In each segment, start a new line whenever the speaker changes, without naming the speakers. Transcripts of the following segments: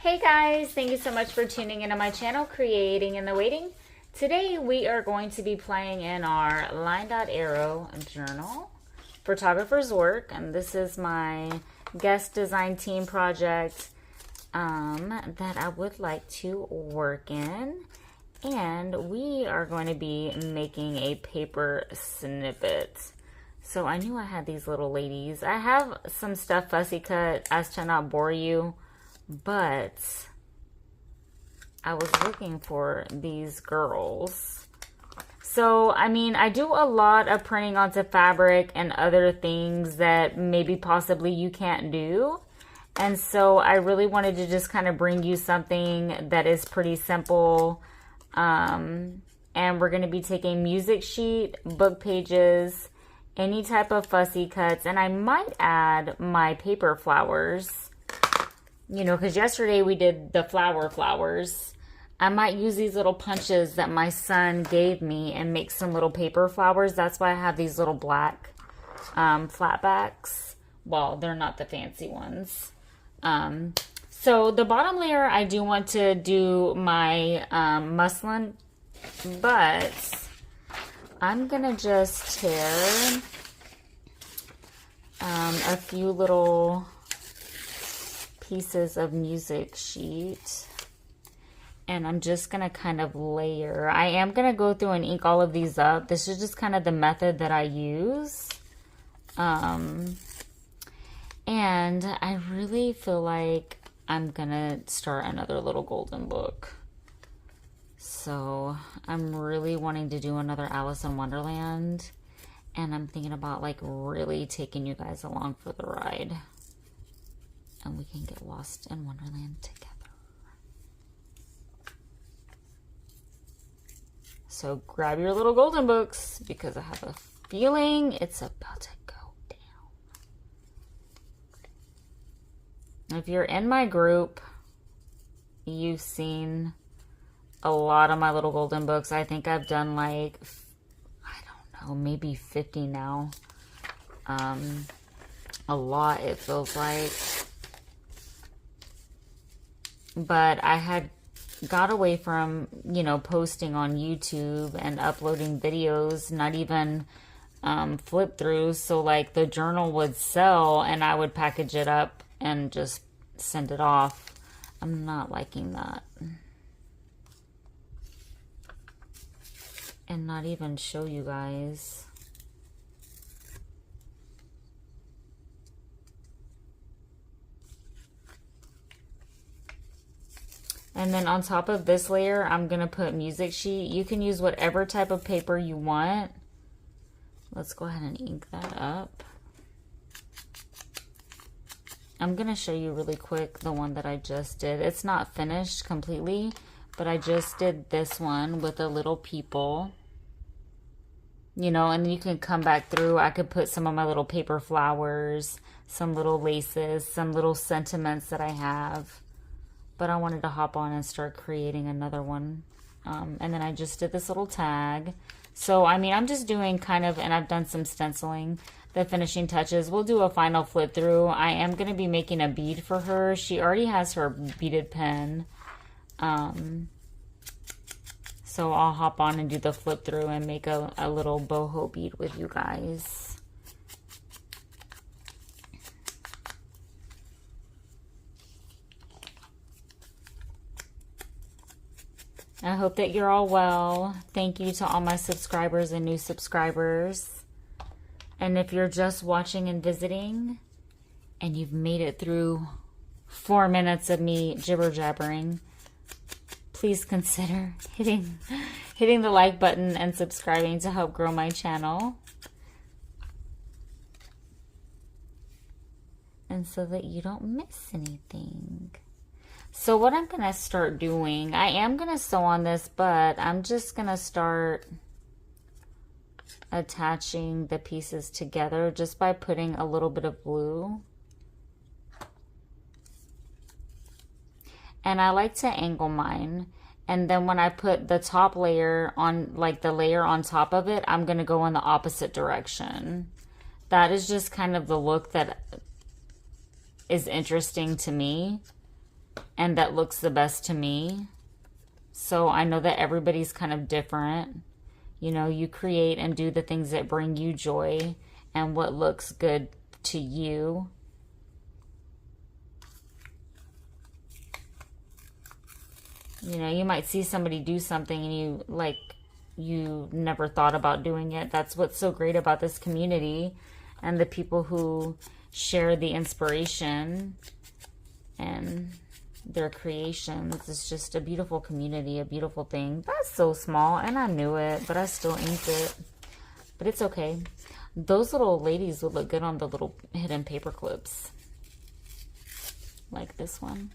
Hey guys, thank you so much for tuning into my channel, Creating in the Waiting. Today we are going to be playing in our Line Dot Arrow journal, photographer's work, and this is my guest design team project that I would like to work in. And we are going to be making a paper snippet. So I knew I had these little ladies. I have some stuff fussy cut as to not bore you, but I was looking for these girls. So, I mean, I do a lot of printing onto fabric and other things that maybe possibly you can't do. And so I really wanted to just kind of bring you something that is pretty simple. And we're going to be taking music sheet, book pages, any type of fussy cuts, and I might add my paper flowers. You know, because yesterday we did the flowers. I might use these little punches that my son gave me and make some little paper flowers. That's why I have these little black flatbacks. Well, they're not the fancy ones. So the bottom layer, I do want to do my muslin, but I'm going to just tear a few little pieces of music sheet, and I'm just going to kind of layer. I am going to go through and ink all of these up. This is just kind of the method that I use. And I really feel like I'm going to start another little golden book. So I'm really wanting to do another Alice in Wonderland, and I'm thinking about like really taking you guys along for the ride, and we can get lost in Wonderland together. So grab your little golden books, because I have a feeling it's about to go down. If you're in my group, you've seen a lot of my little golden books. I think I've done like, I don't know, maybe 50 now. A lot, it feels like. But I had got away from, you know, posting on YouTube and uploading videos, not even flip throughs. So like the journal would sell and I would package it up and just send it off. I'm not liking that. And not even show you guys. And then on top of this layer, I'm going to put music sheet. You can use whatever type of paper you want. Let's go ahead and ink that up. I'm going to show you really quick the one that I just did. It's not finished completely, but I just did this one with the little people. You know, and you can come back through. I could put some of my little paper flowers, some little laces, some little sentiments that I have. But I wanted to hop on and start creating another one. And then I just did this little tag. So, I mean, I'm just doing kind of, and I've done some stenciling, the finishing touches. We'll do a final flip through. I am going to be making a bead for her. She already has her beaded pen. So I'll hop on and do the flip through and make a little boho bead with you guys. I hope that you're all well. Thank you to all my subscribers and new subscribers. And if you're just watching and visiting and you've made it through 4 minutes of me jibber jabbering, please consider hitting the like button and subscribing to help grow my channel. And so that you don't miss anything. So what I'm going to start doing, I am going to sew on this, but I'm just going to start attaching the pieces together just by putting a little bit of glue. And I like to angle mine. And then when I put the top layer on, like the layer on top of it, I'm going to go in the opposite direction. That is just kind of the look that is interesting to me. and that looks the best to me. So I know that everybody's kind of different. You know, you create and do the things that bring you joy and what looks good to you. You know, you might see somebody do something and you never thought about doing it. That's what's so great about this community and the people who share the inspiration and their creations. It's just a beautiful community, a beautiful thing. That's so small, and I knew it, but I still inked it. But it's okay. Those little ladies would look good on the little hidden paper clips. Like this one.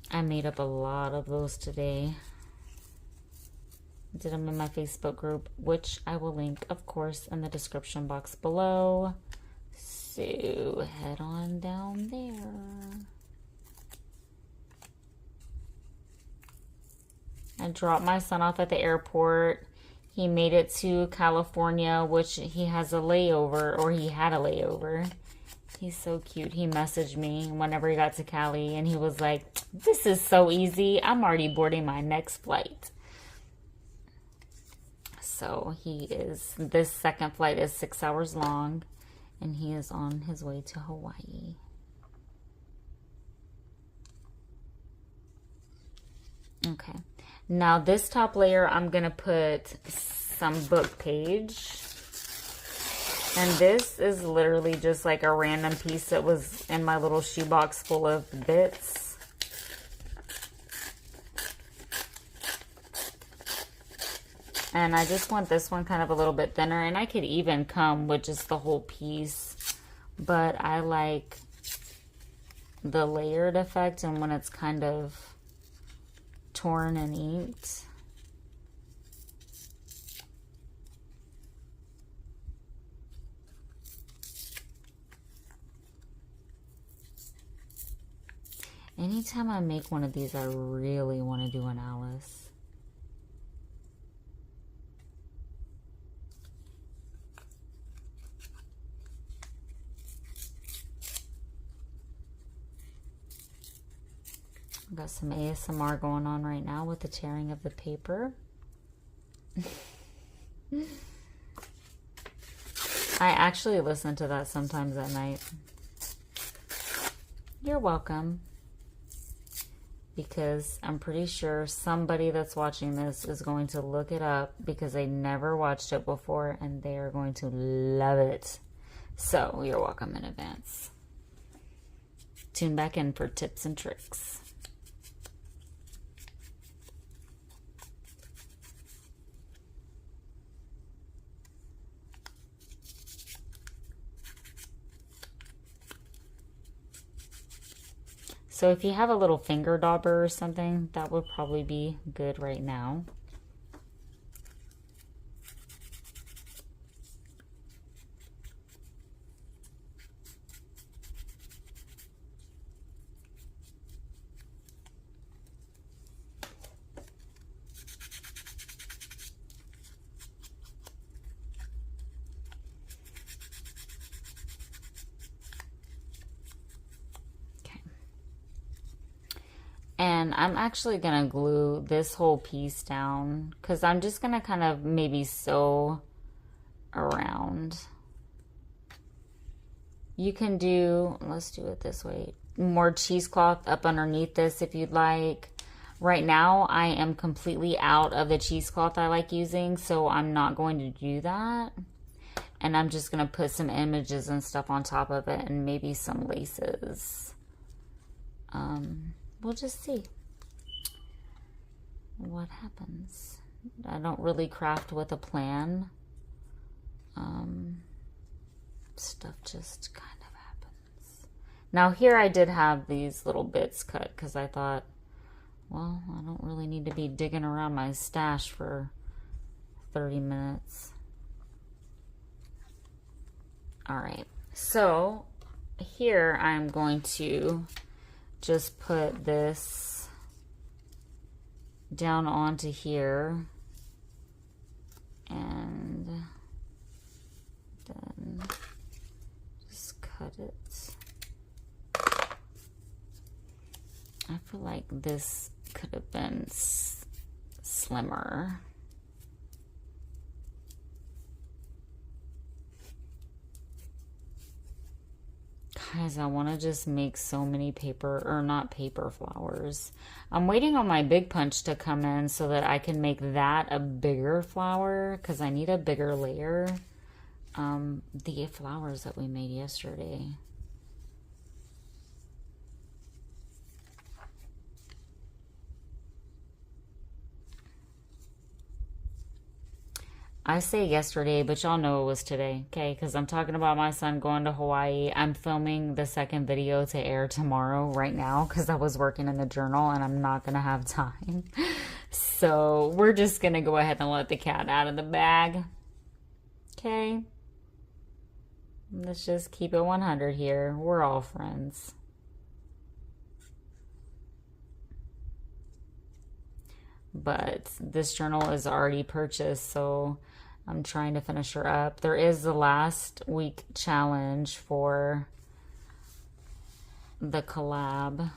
I made up a lot of those today. Did them in my Facebook group, which I will link, of course, in the description box below. So head on down there. I dropped my son off at the airport. He made it to California, which he has a layover, or he had a layover. He's so cute. He messaged me whenever he got to Cali, and he was like, "This is so easy. I'm already boarding my next flight." So this second flight is 6 hours long, and he is on his way to Hawaii. Okay. Now this top layer, I'm going to put some book page. And this is literally just like a random piece that was in my little shoebox full of bits. And I just want this one kind of a little bit thinner. And I could even come with just the whole piece. But I like the layered effect and when it's kind of torn and inked. Anytime I make one of these, I really want to do an Alice. I've got some ASMR going on right now with the tearing of the paper. I actually listen to that sometimes at night. You're welcome. Because I'm pretty sure somebody that's watching this is going to look it up because they never watched it before and they are going to love it. So you're welcome in advance. Tune back in for tips and tricks. So if you have a little finger dauber or something, that would probably be good right now. And I'm actually going to glue this whole piece down because I'm just going to kind of maybe sew around. You can do, let's do it this way, more cheesecloth up underneath this if you'd like. Right now, I am completely out of the cheesecloth I like using, so I'm not going to do that. And I'm just going to put some images and stuff on top of it and maybe some laces. We'll just see what happens. I don't really craft with a plan. Stuff just kind of happens. Now here I did have these little bits cut because I thought, well, I don't really need to be digging around my stash for 30 minutes. All right, so here I'm going to just put this down onto here and then just cut it. I feel like this could have been slimmer. Guys, I want to just make so many paper, or not paper flowers. I'm waiting on my big punch to come in so that I can make that a bigger flower, because I need a bigger layer. The flowers that we made yesterday. I say yesterday, but y'all know it was today, okay? Because I'm talking about my son going to Hawaii. I'm filming the second video to air tomorrow right now because I was working in the journal and I'm not going to have time. So we're just going to go ahead and let the cat out of the bag. Okay? Let's just keep it 100 here. We're all friends. But this journal is already purchased, so I'm trying to finish her up. There is the last week challenge for the collab.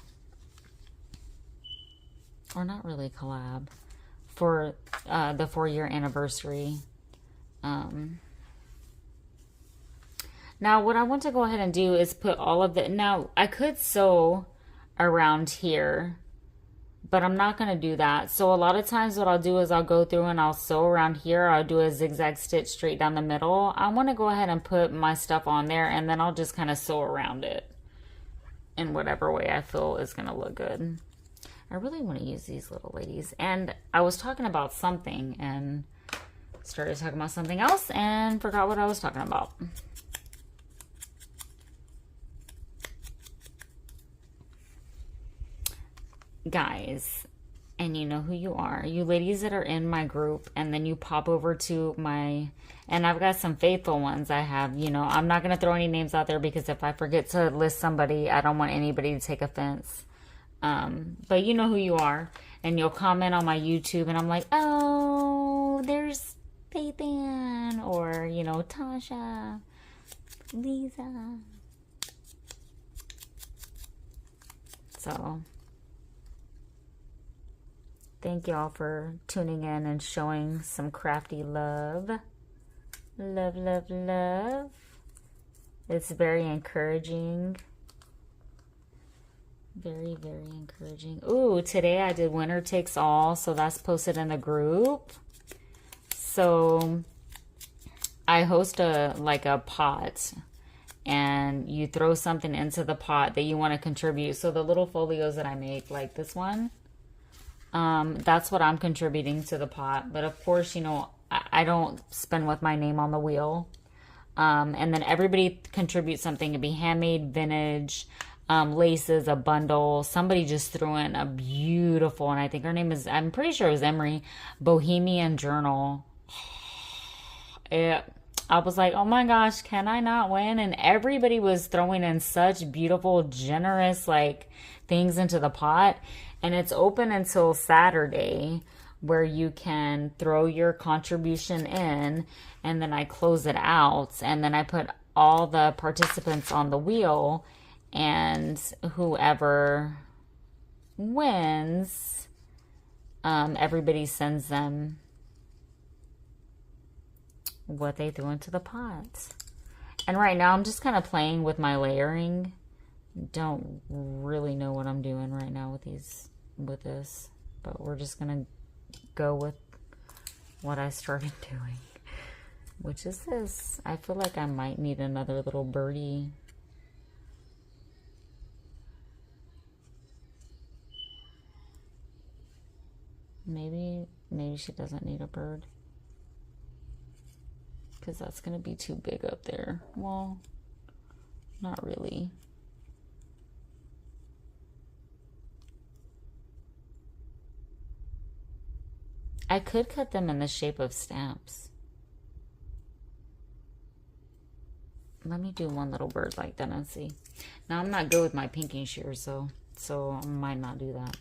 Or not really collab. For the 4-year anniversary. Now, what I want to go ahead and do is put all of the... Now, I could sew around here, but I'm not going to do that. So a lot of times what I'll do is I'll go through and I'll sew around here. I'll do a zigzag stitch straight down the middle. I want to go ahead and put my stuff on there, and then I'll just kind of sew around it in whatever way I feel is going to look good. I really want to use these little ladies. And I was talking about something and started talking about something else and forgot what I was talking about. Guys, and you know who you are, you ladies that are in my group, and then you pop over to my, and I've got some faithful ones I have, you know, I'm not going to throw any names out there because if I forget to list somebody, I don't want anybody to take offense. But you know who you are, and you'll comment on my YouTube, and I'm like, oh, there's Faith Ann, or, you know, Tasha, Lisa. So thank y'all for tuning in and showing some crafty love. Love, love, love. It's very encouraging. Very, very encouraging. Ooh, today I did Winner Takes All, so that's posted in the group. So I host a pot, and you throw something into the pot that you want to contribute. So the little folios that I make, like this one, that's what I'm contributing to the pot. But of course, you know, I don't spin with my name on the wheel. And then everybody contributes something. It'd be handmade, vintage, laces, a bundle. Somebody just threw in a beautiful, and I think her name is, I'm pretty sure it was Emery, Bohemian Journal. I was like, oh my gosh, can I not win? And everybody was throwing in such beautiful, generous, like, things into the pot. And it's open until Saturday, where you can throw your contribution in, and then I close it out, and then I put all the participants on the wheel, and whoever wins, everybody sends them what they threw into the pot. And right now I'm just kind of playing with my layering. Don't really know what I'm doing right now with this, but we're just gonna go with what I started doing, which is this. I feel like I might need another little birdie. Maybe she doesn't need a bird, because that's gonna be too big up there. Well, not really. I could cut them in the shape of stamps. Let me do one little bird like that and see. Now, I'm not good with my pinking shears, so I might not do that.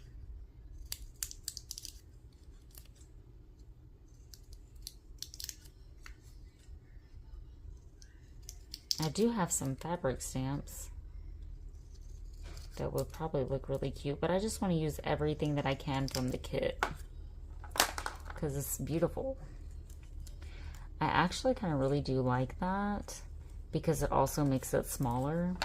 I do have some fabric stamps. that would probably look really cute, but I just want to use everything that I can from the kit because it's beautiful. I actually kind of really do like that because it also makes it smaller.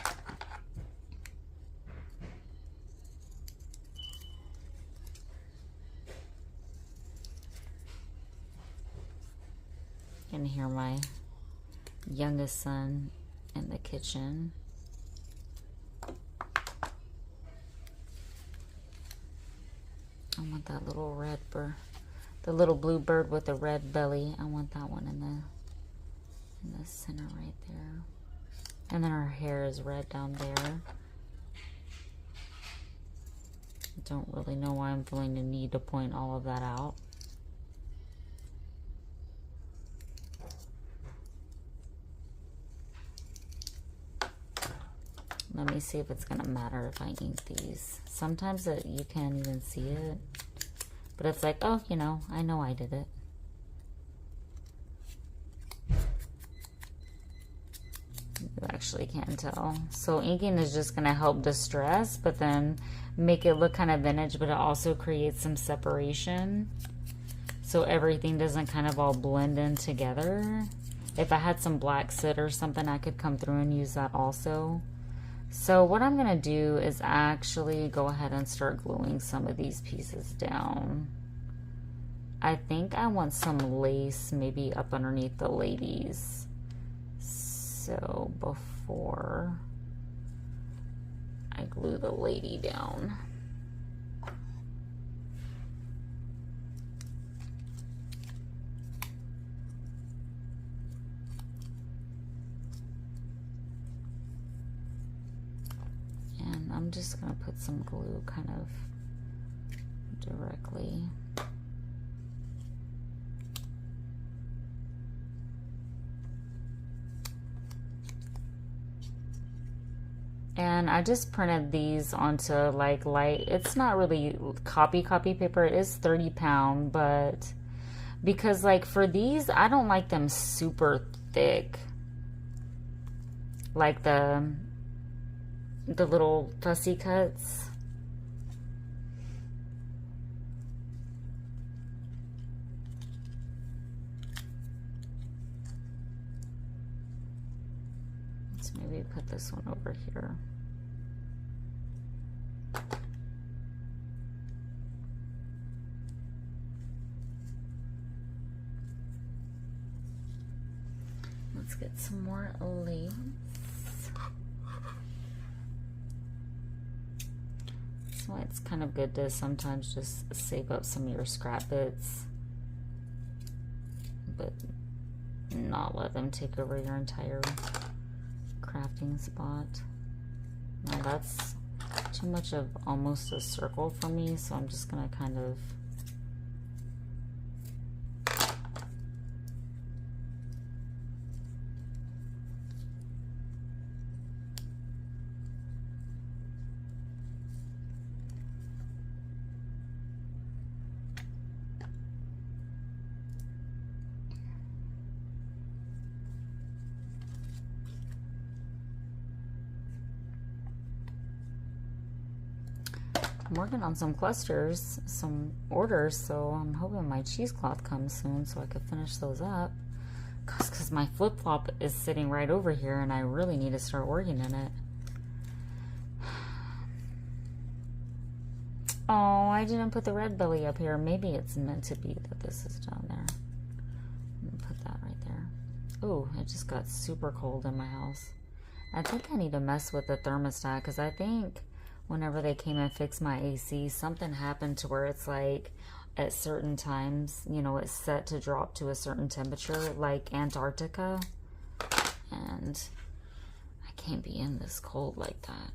You can hear my youngest son in the kitchen. I want that little red bird, the little blue bird with the red belly. I want that one in the center right there. And then her hair is red down there. I don't really know why I'm feeling the need to point all of that out. Let me see if it's gonna matter if I ink these. Sometimes you can't even see it, but it's like, oh, you know I did it. You actually can't tell. So inking is just gonna help distress, but then make it look kind of vintage, but it also creates some separation, so everything doesn't kind of all blend in together. If I had some black soot or something, I could come through and use that also. So what I'm gonna do is actually go ahead and start gluing some of these pieces down. I think I want some lace maybe up underneath the ladies. So before I glue the lady down. And I'm just gonna put some glue kind of directly. And I just printed these onto like light, it's not really copy paper, it is 30 pound, but because like for these, I don't like them super thick. Like the little fussy cuts. Let's maybe put this one over here. Let's get some more lace. That's why it's kind of good to sometimes just save up some of your scrap bits, but not let them take over your entire crafting spot. Now that's too much of almost a circle for me, so I'm just gonna kind of I'm working on some clusters, some orders, so I'm hoping my cheesecloth comes soon so I could finish those up. Because my flip-flop is sitting right over here and I really need to start working in it. Oh, I didn't put the red belly up here. Maybe it's meant to be that this is down there. I'm gonna put that right there. Oh, it just got super cold in my house. I think I need to mess with the thermostat because I think whenever they came and fixed my AC, something happened to where it's like at certain times, you know, it's set to drop to a certain temperature, like Antarctica. And I can't be in this cold like that.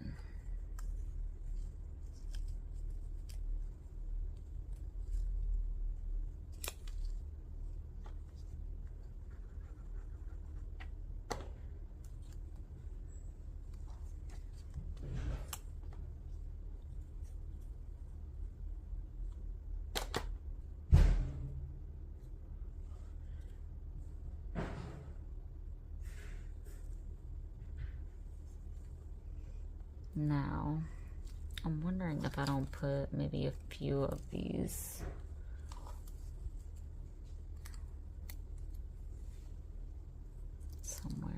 Now, I'm wondering if I don't put maybe a few of these somewhere.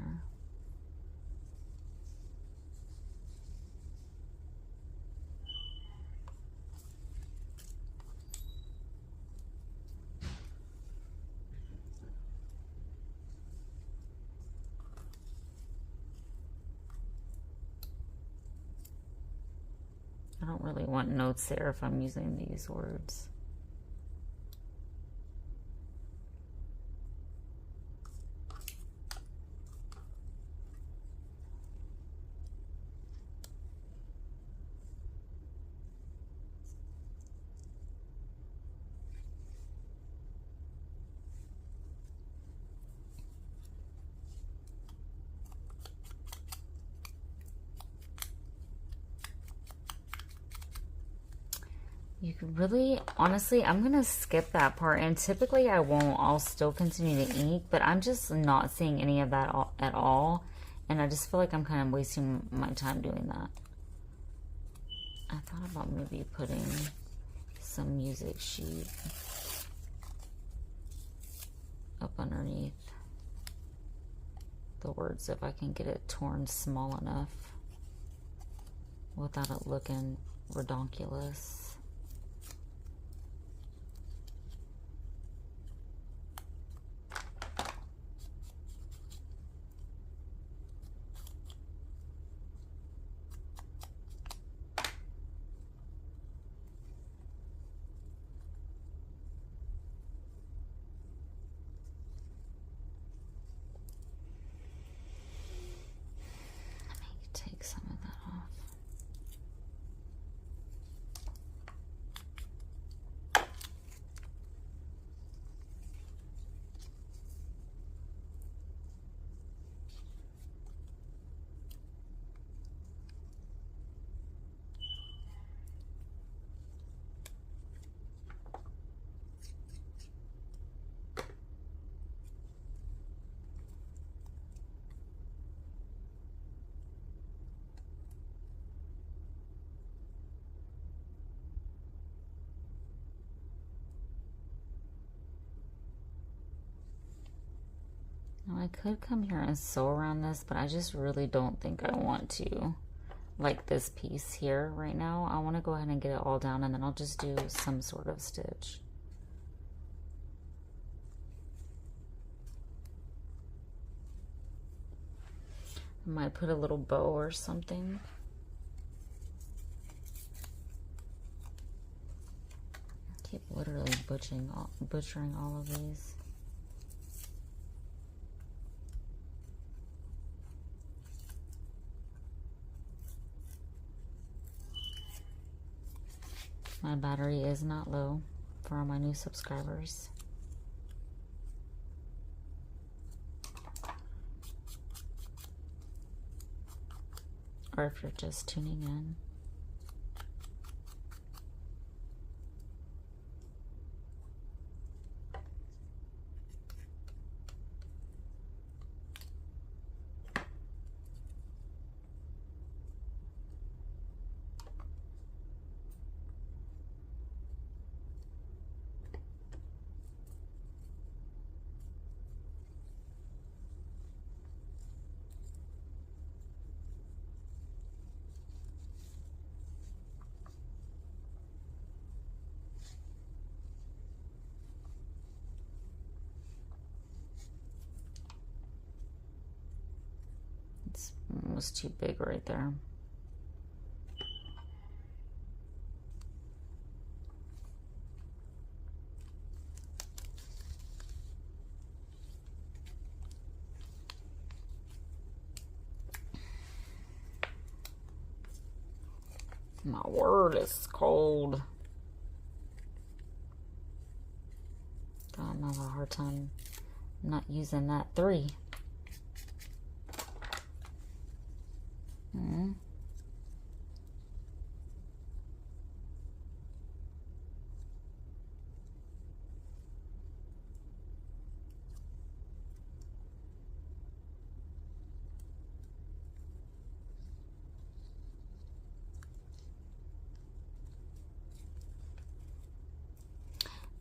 I don't really want notes there if I'm using these words. You could really, honestly, I'm going to skip that part. And typically I won't. I'll still continue to ink. But I'm just not seeing any of that at all. And I just feel like I'm kind of wasting my time doing that. I thought about maybe putting some music sheet up underneath the words if I can get it torn small enough without it looking redonkulous. Take some of that off. Now I could come here and sew around this, but I just really don't think I want to. Like this piece here right now, I want to go ahead and get it all down, and then I'll just do some sort of stitch. I might put a little bow or something. I keep literally butchering all of these. My battery is not low for all my new subscribers. Or if you're just tuning in. Was too big right there. My word, it's cold. I'm having a hard time not using that 3.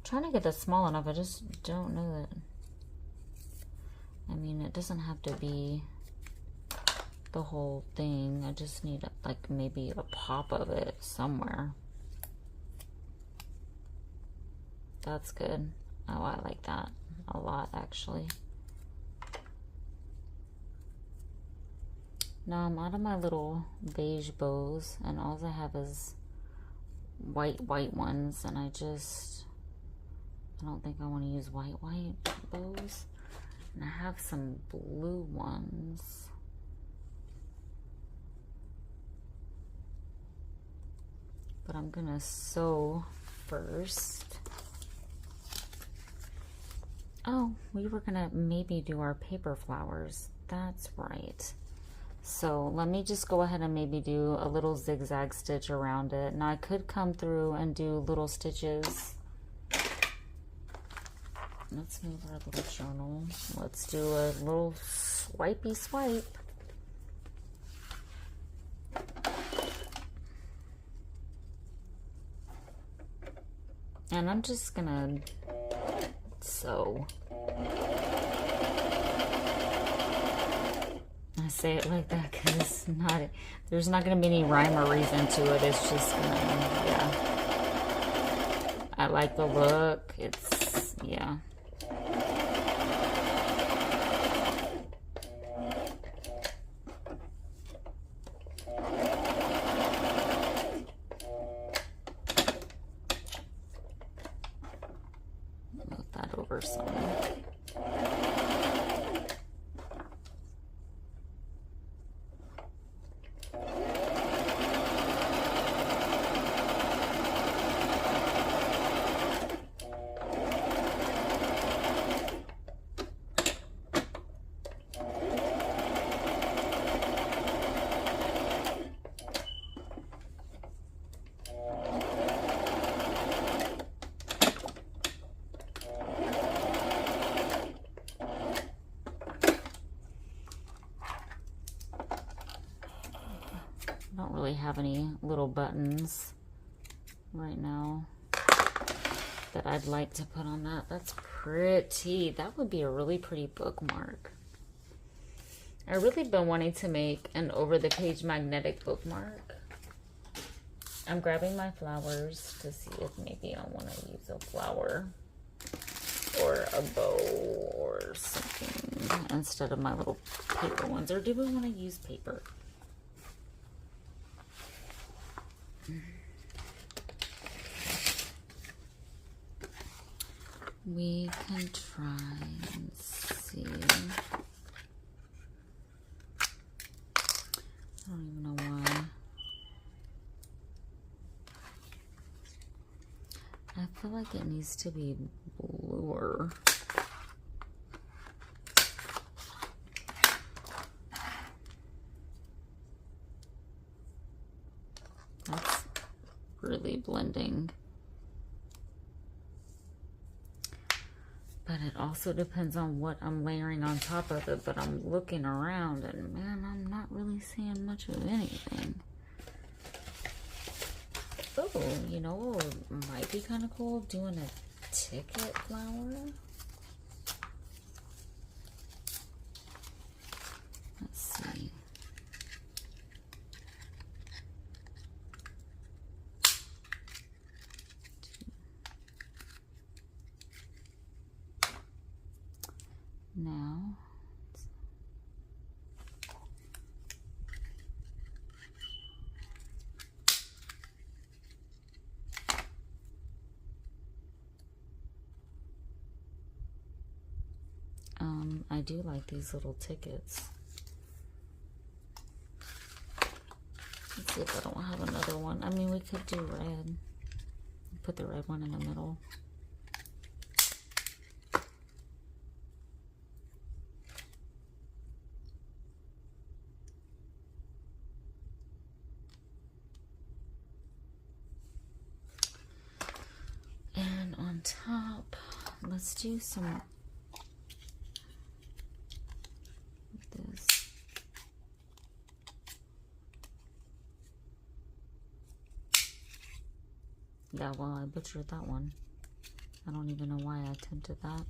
trying to get this small enough. I just don't know that. I mean, it doesn't have to be the whole thing. I just need like maybe a pop of it somewhere. That's good. Oh, I like that a lot, actually. Now I'm out of my little beige bows, and all I have is white ones, and I don't think I want to use white bows. And I have some blue ones. But I'm gonna sew first. Oh, we were gonna maybe do our paper flowers. That's right. So let me just go ahead and maybe do a little zigzag stitch around it. Now I could come through and do little stitches. Let's move our little journal. Let's do a little swipey swipe. And I'm just gonna sew. I say it like that because there's not gonna be any rhyme or reason to it. It's just gonna, yeah. I like the look. It's, yeah. Move that over some. Don't really have any little buttons right now that I'd like to put on that. That's pretty. That would be a really pretty bookmark. I've really been wanting to make an over-the-page magnetic bookmark. I'm grabbing my flowers to see if maybe I want to use a flower or a bow or something instead of my little paper ones. Or do we want to use paper? We can try and see. I don't even know why. I feel like it needs to be bluer. That's really blending. But it also depends on what I'm layering on top of it. But I'm looking around and man, I'm not really seeing much of anything. Oh, you know, it might be kind of cool doing a ticket flower. Let's see. Now, I do like these little tickets. Let's see if I don't have another one. I mean, we could do red. Put the red one in the middle. And on top, let's do some this. Yeah, well, I butchered that one. I don't even know why I attempted that.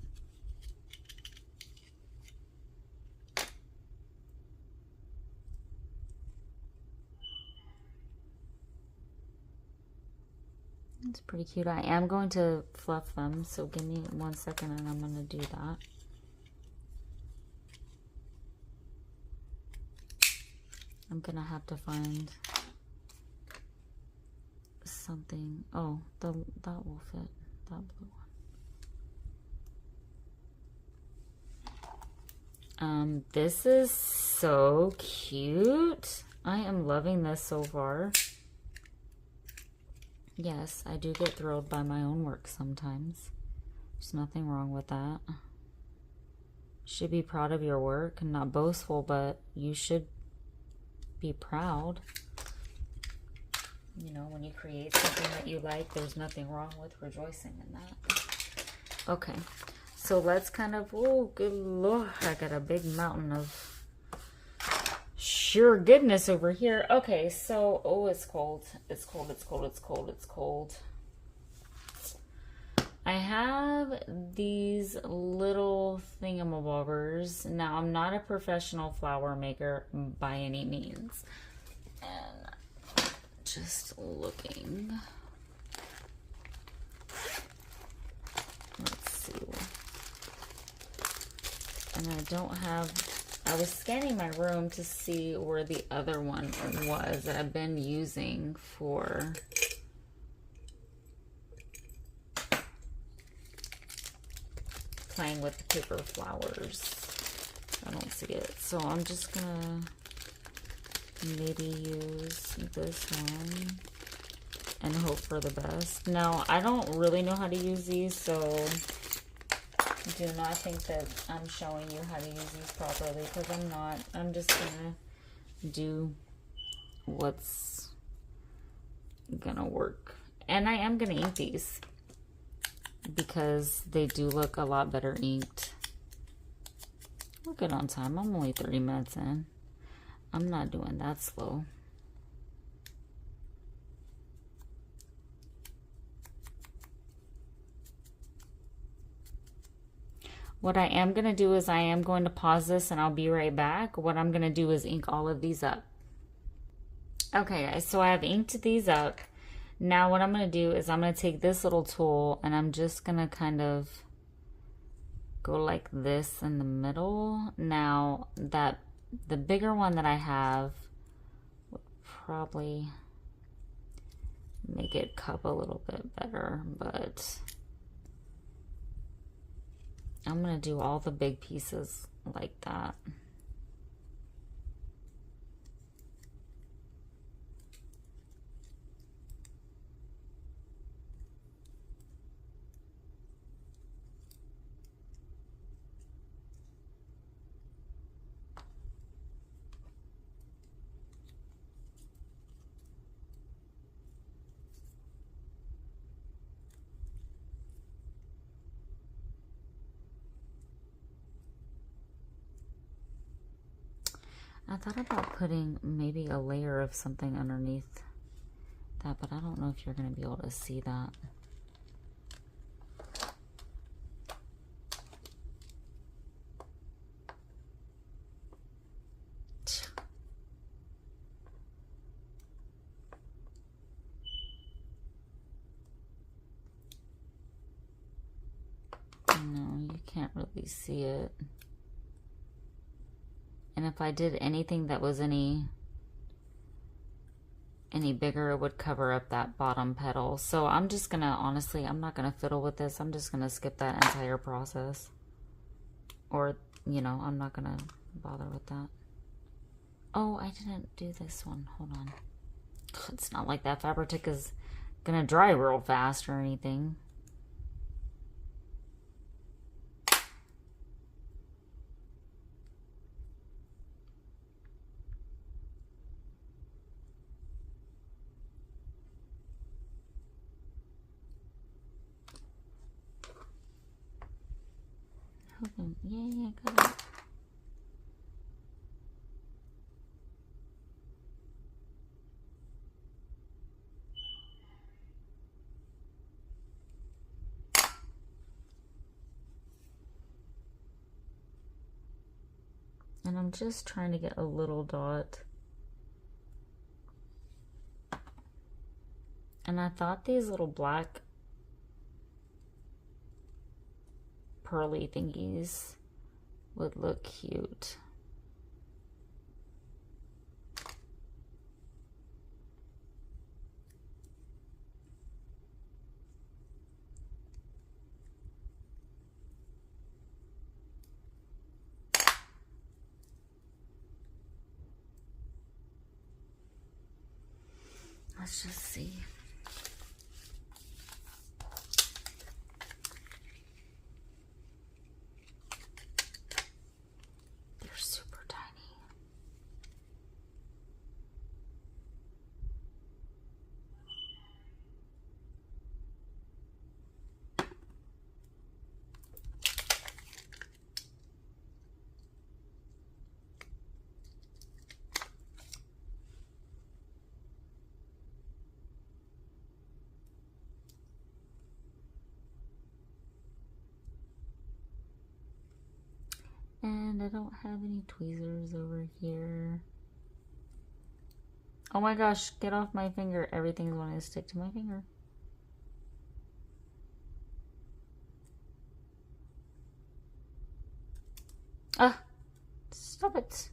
It's pretty cute. I am going to fluff them, so give me 1 second and I'm going to do that. I'm going to have to find something. Oh, that will fit. That blue one. This is so cute. I am loving this so far. Yes, I do get thrilled by my own work sometimes. There's nothing wrong with that. You should be proud of your work. Not boastful, but you should be proud. You know, when you create something that you like, there's nothing wrong with rejoicing in that. Okay, so let's kind of, oh, good Lord, I got a big mountain of sheer goodness over here. Okay, so, oh, it's cold. It's cold, it's cold, it's cold, it's cold. I have these little thingamabobbers. Now, I'm not a professional flower maker by any means. And just looking. Let's see. And I don't have... I was scanning my room to see where the other one was that I've been using for playing with the paper flowers. I don't see it. So I'm just gonna maybe use this one and hope for the best. Now, I don't really know how to use these, so do not think that I'm showing you how to use these properly, because I'm not. I'm just gonna do what's gonna work. And I am gonna ink these because they do look a lot better inked. We're good on time. I'm only 30 minutes in. I'm not doing that slow. What I am going to do is I am going to pause this and I'll be right back. What I'm going to do is ink all of these up. Okay, guys, so I have inked these up. Now what I'm going to do is I'm going to take this little tool and I'm just going to kind of go like this in the middle. Now that the bigger one that I have would probably make it cup a little bit better, but I'm going to do all the big pieces like that. I thought about putting maybe a layer of something underneath that, but I don't know if you're going to be able to see that. No, you can't really see it. And if I did anything that was any bigger, it would cover up that bottom petal. So I'm just gonna, honestly, I'm not gonna fiddle with this. I'm just gonna skip that entire process. Or, you know, I'm not gonna bother with that. Oh, I didn't do this one. Hold on. It's not like that Fabric is gonna dry real fast or anything. Yeah, got it. And I'm just trying to get a little dot. And I thought these little black pearly thingies would look cute. Let's just see. They're super tiny. And I don't have any tweezers over here. Oh my gosh, get off my finger. Everything's wanting to stick to my finger. Ah, stop it.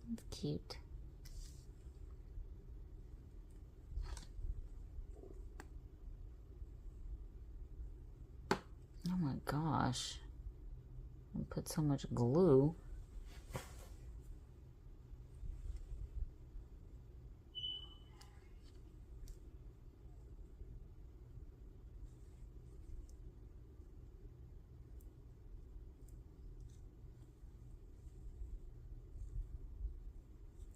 That's cute. Oh my gosh. I put so much glue.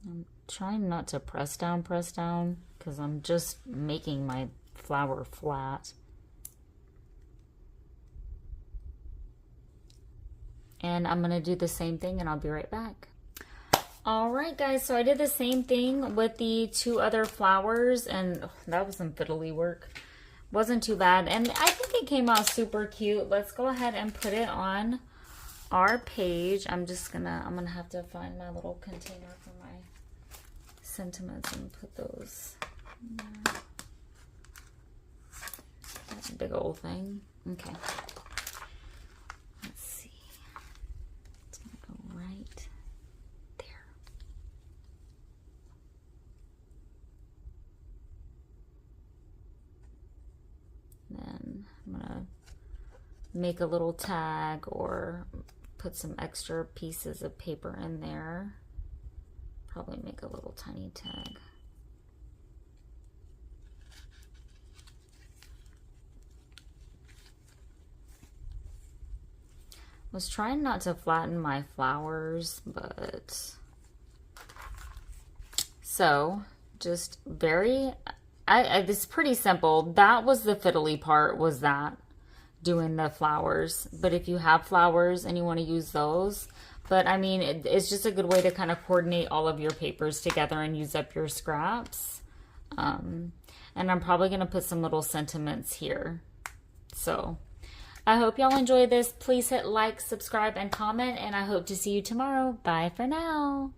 I'm trying not to press down, because I'm just making my flower flat. And I'm gonna do the same thing and I'll be right back. All right, guys, so I did the same thing with the two other flowers, and that was some fiddly work. Wasn't too bad, and I think it came out super cute. Let's go ahead and put it on our page. I'm gonna have to find my little container for my sentiments and put those in there. That's a big old thing. Okay. Let's see. It's gonna go right there. Then I'm gonna make a little tag or put some extra pieces of paper in there. Probably make a little tiny tag. Was trying not to flatten my flowers, but so just it's pretty simple. That was the fiddly part, was that doing the flowers. But if you have flowers and you want to use those, but I mean, it's just a good way to kind of coordinate all of your papers together and use up your scraps. And I'm probably going to put some little sentiments here. So I hope y'all enjoy this. Please hit like, subscribe, and comment, and I hope to see you tomorrow. Bye for now.